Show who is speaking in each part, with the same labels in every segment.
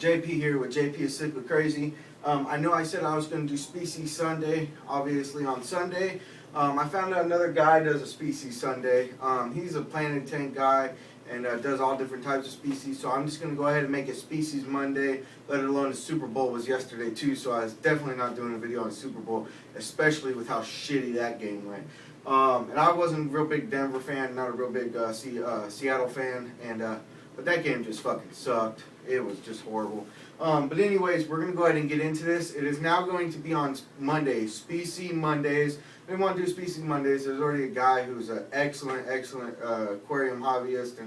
Speaker 1: JP here with JPisCichlidCRAZY. I know I said I was going to do Species Sunday, obviously on Sunday. I found out another guy does a Species Sunday. He's a planted tank guy and does all different types of species, so I'm just going to go ahead and make it Species Monday, let alone the Super Bowl was yesterday too, so I was definitely not doing a video on the Super Bowl, especially with how shitty that game went. And I wasn't a real big Denver fan, not a real big Seattle fan, but that game just fucking sucked. It was just horrible. But anyways, we're going to go ahead and get into this. It is now going to be on Mondays, Species Mondays. I didn't want to do Species Mondays. There's already a guy who's an excellent aquarium hobbyist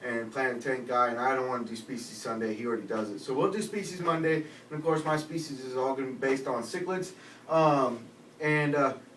Speaker 1: and planted tank guy, and I don't want to do Species Sunday. He already does it. So we'll do Species Monday, and of course my species is all going to be based on cichlids.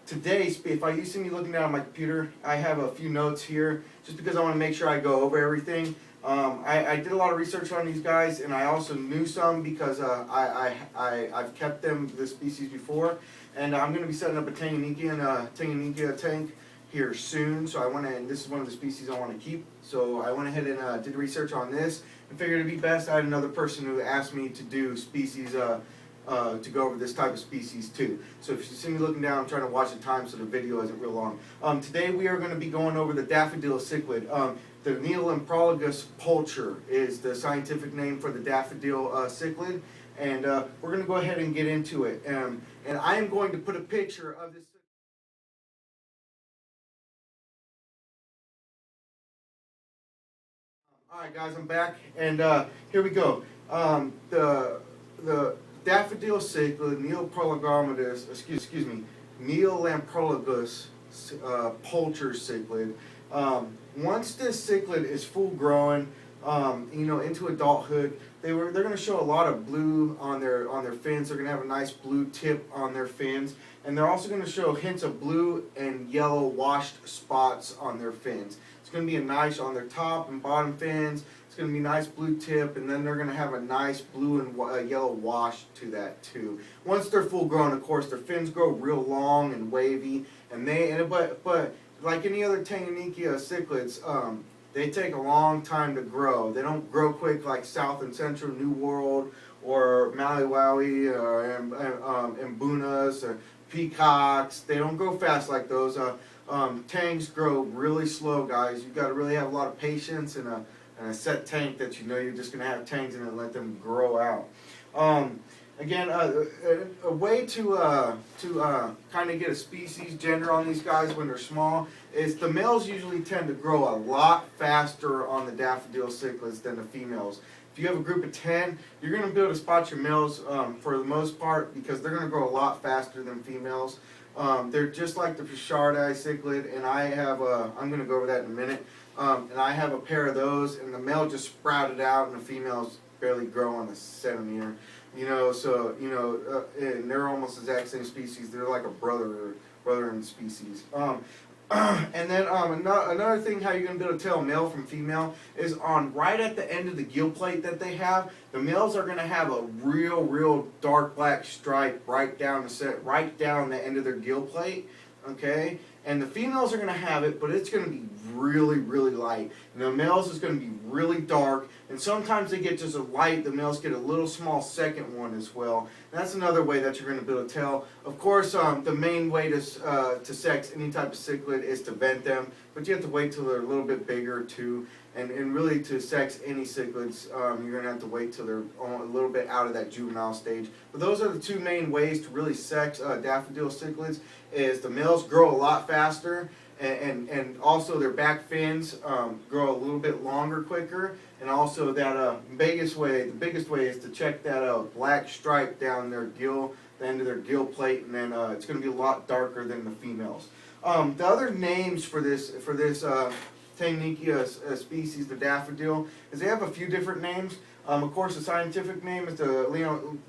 Speaker 1: Today, if you see me looking down at my computer, I have a few notes here, just because I want to make sure I go over everything. I did a lot of research on these guys, and I also knew some because I've kept them this species before, and I'm going to be setting up a Tanganyika tank here soon. So and this is one of the species I want to keep. So I went ahead and did research on this, and figured it'd be best. I had another person who asked me to do species to go over this type of species too. So if you see me looking down, I'm trying to watch the time so the video isn't real long. Today we are going to be going over the Daffodil Cichlid. The Neolamprologus poulter is the scientific name for the Daffodil Cichlid, and we're going to go ahead and get into it. And I am going to put a picture of this. Alright guys, I'm back, and here we go. The Daffodil Cichlid, Neolamprologus poulter cichlid. Once this cichlid is full grown, into adulthood, they're going to show a lot of blue on their fins. They're going to have a nice blue tip on their fins, and they're also going to show hints of blue and yellow washed spots on their fins. It's going to be a nice on their top and bottom fins. It's going to be a nice blue tip, and then they're going to have a nice blue and yellow wash to that too. Once they're full grown, of course, their fins grow real long and wavy, but like any other Tanganyika cichlids, they take a long time to grow. They don't grow quick like South and Central New World or Malawi or Mbunas or peacocks. They don't grow fast like those. Tangs grow really slow, guys. You've got to really have a lot of patience and a set tank that you know you're just going to have tangs in and let them grow out. Again, a way to kind of get a species gender on these guys when they're small is the males usually tend to grow a lot faster on the Daffodil cichlids than the females. If you have a group of 10, you're going to be able to spot your males for the most part because they're going to grow a lot faster than females. They're just like the Pichardii cichlid, and I have I'm going to go over that in a minute. And I have a pair of those, and the male just sprouted out, and the females barely grow on a centimeter. And they're almost the exact same species. They're like a brother in species. And then another thing how you're going to be able to tell male from female is right at the end of the gill plate that they have, the males are going to have a real dark black stripe right down the end of their gill plate, okay? And the females are going to have it, but it's going to be really light. And the males is going to be really dark, and sometimes they get just a light. The males get a little small second one as well. And that's another way that you're going to be able to tell. Of course, the main way to sex any type of cichlid is to vent them, but you have to wait till they're a little bit bigger too. And really to sex any cichlids, you're going to have to wait till they're a little bit out of that juvenile stage. But those are the two main ways to really sex Daffodil cichlids, is the males grow a lot faster, and also their back fins grow a little bit longer quicker, and also that the biggest way is to check that black stripe down their gill, the end of their gill plate, and then it's going to be a lot darker than the females. The other names for this Tanganyika species, the daffodil, is they have a few different names. Of course, the scientific name is the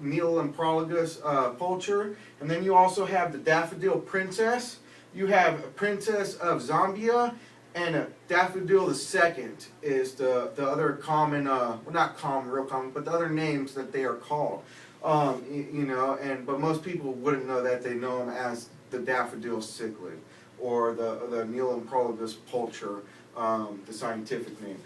Speaker 1: Neolamprologus poulter, and then you also have the Daffodil Princess. You have a Princess of Zambia, and a Daffodil II is the other common, well, not common, real common, but the other names that they are called. But most people wouldn't know that. They know them as the Daffodil Cichlid or the Neolamprologus poulter, the scientific name.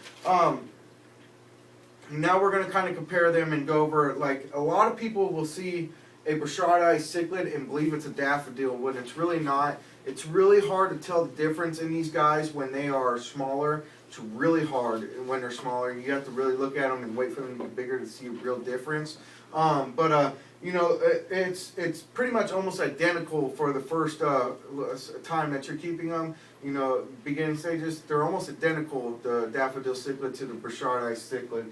Speaker 1: now we're going to kind of compare them and go over, like, a lot of people will see a Burchardii cichlid and believe it's a daffodil when it's really not. It's really hard to tell the difference in these guys when they are smaller. It's really hard when they're smaller. You have to really look at them and wait for them to get bigger to see a real difference. You know, it's pretty much almost identical for the first time that you're keeping them. You know, beginning stages, they're almost identical, the Daffodil Cichlid to the Burchardii cichlid.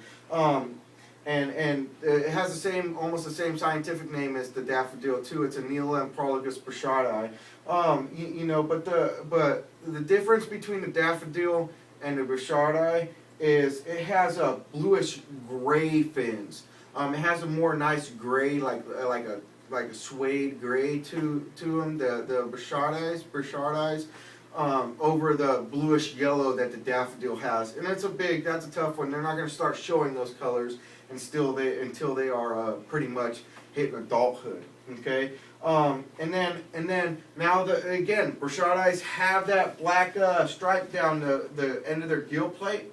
Speaker 1: And it has the same, almost the same scientific name as the daffodil too. It's a Neolamprologus burchardii. You know, but the difference between the daffodil and the burchardii is it has a bluish gray fins. It has a more nice gray, like a suede gray to them. The burchardii, over the bluish yellow that the daffodil has, and that's a tough one. They're not going to start showing those colors until they are pretty much hitting adulthood. Okay, and then now again, burchardii have that black stripe down the end of their gill plate,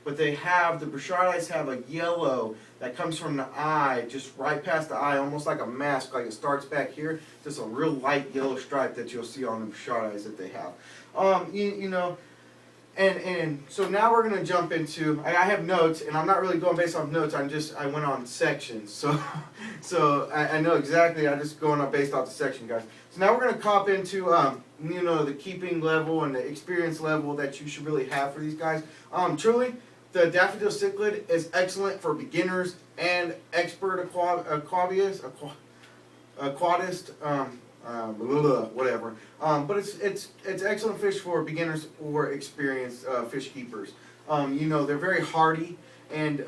Speaker 1: but the burchardii have a yellow that comes from the eye, just right past the eye, almost like a mask, like it starts back here. Just a real light yellow stripe that you'll see on the burchardii that they have. You know, and so now we're gonna jump into. I have notes, and I'm not really going based off notes. I went on sections, so I know exactly. I'm just going on based off the section, guys. So now we're gonna cop into you know, the keeping level and the experience level that you should really have for these guys. Truly, the Daffodil Cichlid is excellent for beginners and expert aquatists, whatever. But it's excellent fish for beginners or experienced fish keepers. You know, they're very hardy, and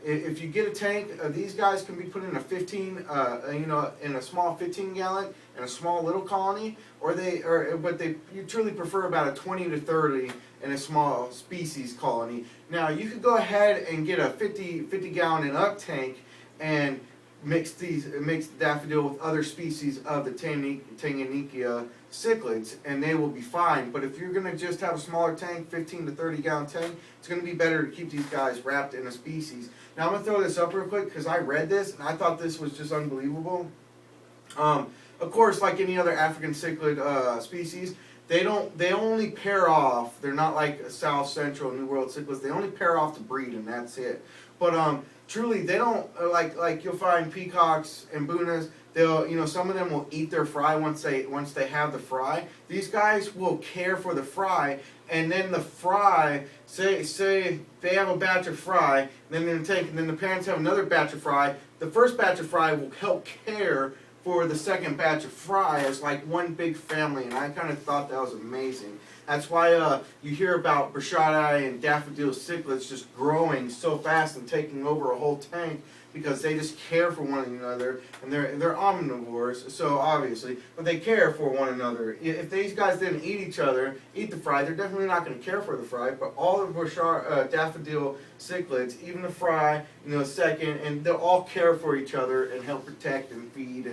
Speaker 1: if you get a tank, these guys can be put in a 15, you know, in a small 15-gallon and a small little colony, but you truly prefer about a 20 to 30 in a small species colony. Now you could go ahead and get a 50-gallon and up tank and mix the daffodil with other species of the Tanganyika cichlids, and they will be fine. But if you're going to just have a smaller tank, 15 to 30-gallon tank, it's going to be better to keep these guys wrapped in a species. Now I'm going to throw this up real quick because I read this and I thought this was just unbelievable. Of course, like any other African cichlid species, they only pair off. They're not like South Central New World cichlids. They only pair off to breed, and that's it. But truly, they don't like you'll find peacocks and bunas. They'll, you know, some of them will eat their fry once they have the fry. These guys will care for the fry, and then the fry, say they have a batch of fry, then in the tank, and then the parents have another batch of fry. The first batch of fry will help care for the second batch of fry as like one big family, and I kind of thought that was amazing. That's why you hear about burchardii and daffodil cichlids just growing so fast and taking over a whole tank, because they just care for one another, and they're omnivores, so obviously, but they care for one another. If these guys didn't eat the fry, they're definitely not going to care for the fry. But all the daffodil cichlids, even the fry, you know, second, and they'll all care for each other and help protect and feed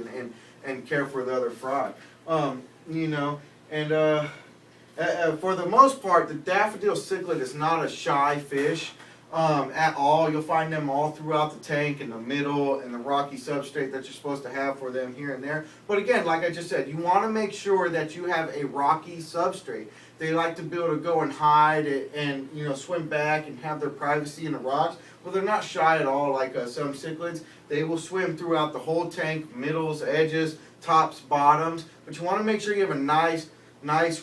Speaker 1: and care for the other fry. You know, and for the most part, the daffodil cichlid is not a shy fish at all. You'll find them all throughout the tank, in the middle, and the rocky substrate that you're supposed to have for them here and there. But again, like I just said, you want to make sure that you have a rocky substrate. They like to be able to go and hide and you know, swim back and have their privacy in the rocks. Well, they're not shy at all like some cichlids. They will swim throughout the whole tank, middles, edges, tops, bottoms. But you want to make sure you have a nice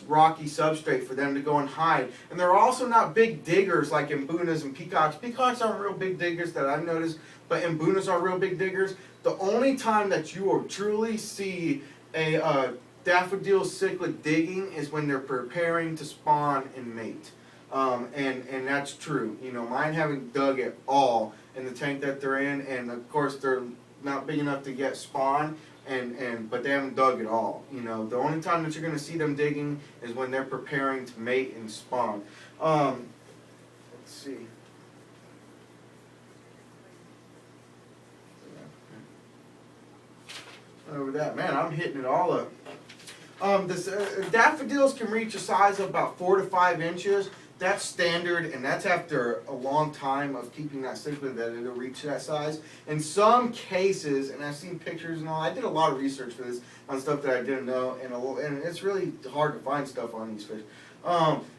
Speaker 1: rocky substrate for them to go and hide. And they're also not big diggers like imbunas and peacocks. Peacocks aren't real big diggers that I've noticed, but imbunas are real big diggers. The only time that you will truly see a daffodil cichlid digging is when they're preparing to spawn and mate. And that's true. You know, mine haven't dug at all in the tank that they're in, and of course they're not big enough to get spawn. But they haven't dug at all. You know, the only time that you're going to see them digging is when they're preparing to mate and spawn. Let's see. Over that, man, I'm hitting it all up. Daffodils can reach a size of about 4 to 5 inches. that's standard, and that's after a long time of keeping that cichlid that it'll reach that size. In some cases, and I've seen pictures and all, I did a lot of research for this on stuff that I didn't know, and it's really hard to find stuff on these fish.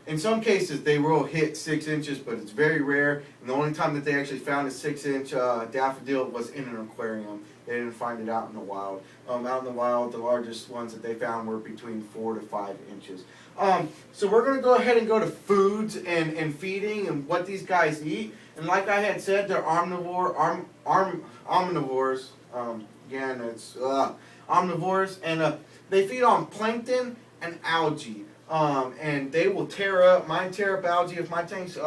Speaker 1: In some cases, they will hit 6 inches, but it's very rare. And the only time that they actually found a 6-inch daffodil was in an aquarium. They didn't find it out in the wild. Out in the wild, the largest ones that they found were between 4 to 5 inches. So we're going to go ahead and go to foods and feeding and what these guys eat. And like I had said, they're omnivores. Again, it's omnivores, and they feed on plankton and algae. And they will tear up. Mine tear up algae. If my tanks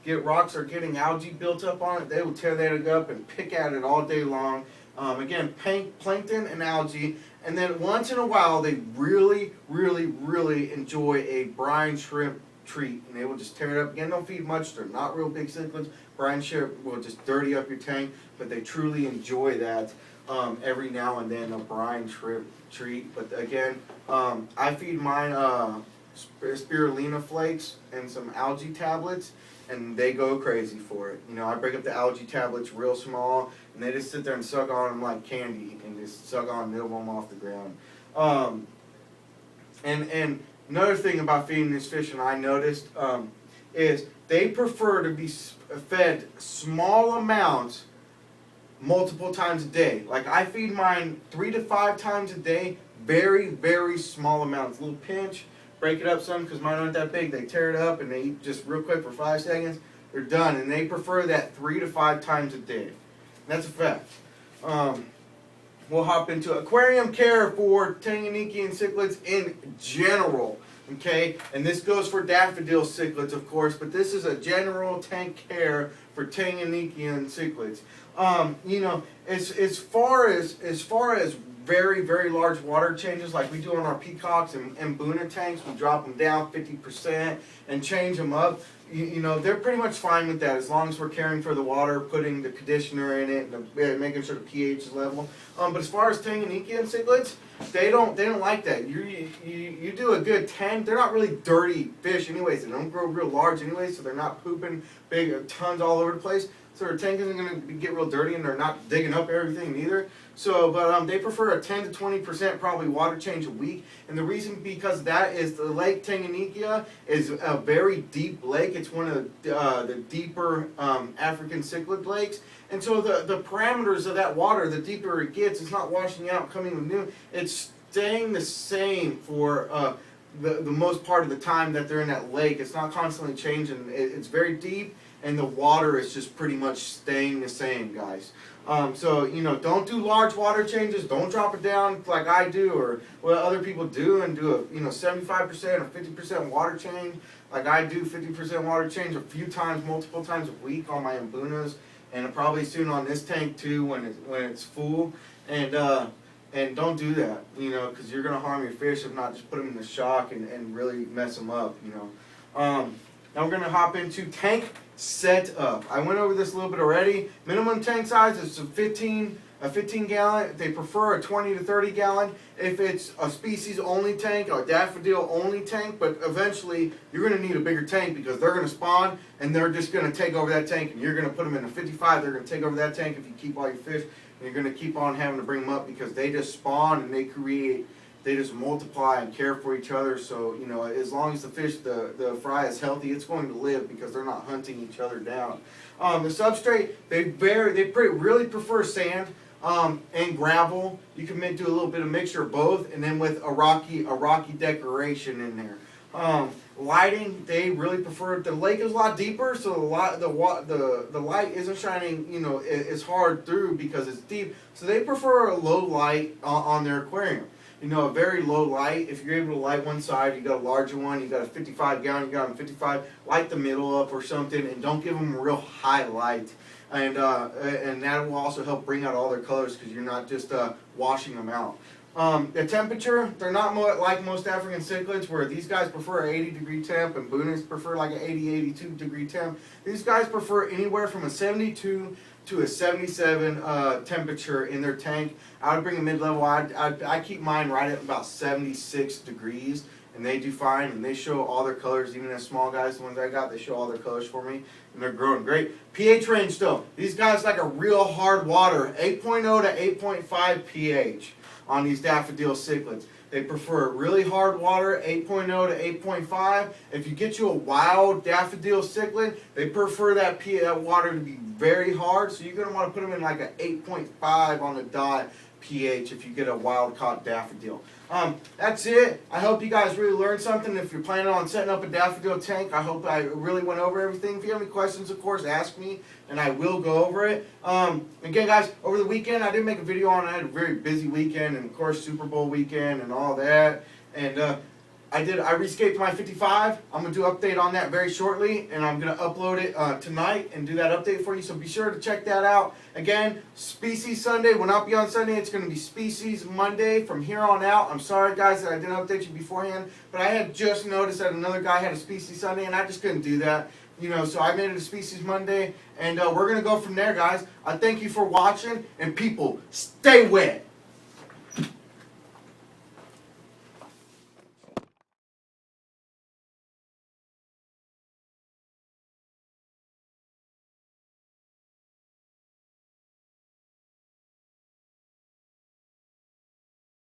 Speaker 1: get rocks or getting algae built up on it, they will tear that up and pick at it all day long. Again, plankton and algae. And then once in a while, they really, really, really enjoy a brine shrimp treat. And they will just tear it up. Again, don't feed much. They're not real big cichlids. Brine shrimp will just dirty up your tank. But they truly enjoy that every now and then, a brine shrimp treat. But again, I feed mine spirulina flakes and some algae tablets, and they go crazy for it. You know, I break up the algae tablets real small, and they just sit there and suck on them like candy, and just suck on and nibble them off the ground. And another thing about feeding these fish, and I noticed, is they prefer to be fed small amounts multiple times a day. Like I feed mine 3 to 5 times a day, very, very small amounts. A little pinch. Break it up some because mine aren't that big. They tear it up and they eat just real quick for 5 seconds. They're done, and they prefer that 3 to 5 times a day. That's a fact. We'll hop into aquarium care for Tanganyikian cichlids in general. Okay, and this goes for daffodil cichlids, of course, but this is a general tank care for Tanganyikian cichlids. You know, as far as very, very large water changes like we do on our peacocks and Buna tanks, we drop them down 50% and change them up. You know, they're pretty much fine with that as long as we're caring for the water, putting the conditioner in it, and making sure the pH is level. But as far as Tanganyikian cichlids, they don't like that. You do a good 10. They're not really dirty fish anyways. They don't grow real large anyways, so they're not pooping big tons all over the place. So their tank isn't going to get real dirty, and they're not digging up everything either. So, but they prefer a 10 to 20% probably water change a week, and the reason because that is the Lake Tanganyikia is a very deep lake. It's one of the deeper African cichlid lakes, and so the parameters of that water, the deeper it gets, it's not washing out, coming with new. It's staying the same for the most part of the time that they're in that lake. It's not constantly changing. It's very deep, and the water is just pretty much staying the same, guys. So, you know, don't do large water changes. Don't drop it down like I do or what other people do and do a, 75% or 50% water change. Like I do 50% water change a few times, multiple times a week on my Mbunas, and probably soon on this tank too when it's full. And don't do that, because you're going to harm your fish if not just put them in the shock and really mess them up, Now we're going to hop into tank setup. I went over this a little bit already. Minimum tank size is a 15 gallon. They prefer a 20 to 30 gallon if it's a species only tank or a daffodil only tank, but eventually you're going to need a bigger tank because they're going to spawn and they're just going to take over that tank, and you're going to put them in a 55. They're going to take over that tank if you keep all your fish, and you're going to keep on having to bring them up because they just spawn and they just multiply and care for each other. So, as long as the fish, the fry is healthy, it's going to live because they're not hunting each other down. The substrate, they really prefer sand and gravel. You can do a little bit of mixture of both, and then with a rocky decoration in there. Lighting, they really prefer. The lake is a lot deeper, so the light isn't shining, as hard through because it's deep. So they prefer a low light on their aquarium. A very low light. If you're able to light one side, you got a larger one, you got a 55 gallon, you got them 55, light the middle up or something, and don't give them a real high light. And that will also help bring out all their colors because you're not just washing them out. The temperature, they're not like most African cichlids where these guys prefer an 80-degree temp and Boonies prefer like an 80-82 degree temp. These guys prefer anywhere from a 72 to a 77 temperature in their tank. I would bring a mid-level. I keep mine right at about 76 degrees, and they do fine, and they show all their colors. Even as small guys, the ones I got, they show all their colors for me, and they're growing great. pH range though, these guys like a real hard water, 8.0 to 8.5 pH on these Daffodil Cichlids. They prefer really hard water, 8.0 to 8.5. If you get you a wild Daffodil Cichlid, they prefer that water to be very hard, so you're going to want to put them in like an 8.5 on the dot pH if you get a wild caught daffodil. That's it. I hope you guys really learned something. If you're planning on setting up a daffodil tank, I hope I really went over everything. If you have any questions, of course, ask me, and I will go over it. Again, guys, over the weekend, I did make a video on it. I had a very busy weekend, and of course, Super Bowl weekend and all that. And I rescaped my 55. I'm going to do an update on that very shortly, and I'm going to upload it tonight and do that update for you, so be sure to check that out. Again, Species Sunday will not be on Sunday. It's going to be Species Monday from here on out. I'm sorry, guys, that I didn't update you beforehand, but I had just noticed that another guy had a Species Sunday, and I just couldn't do that. You know, so I made it a Species Monday, and we're going to go from there, guys. I thank you for watching, and people, stay wet.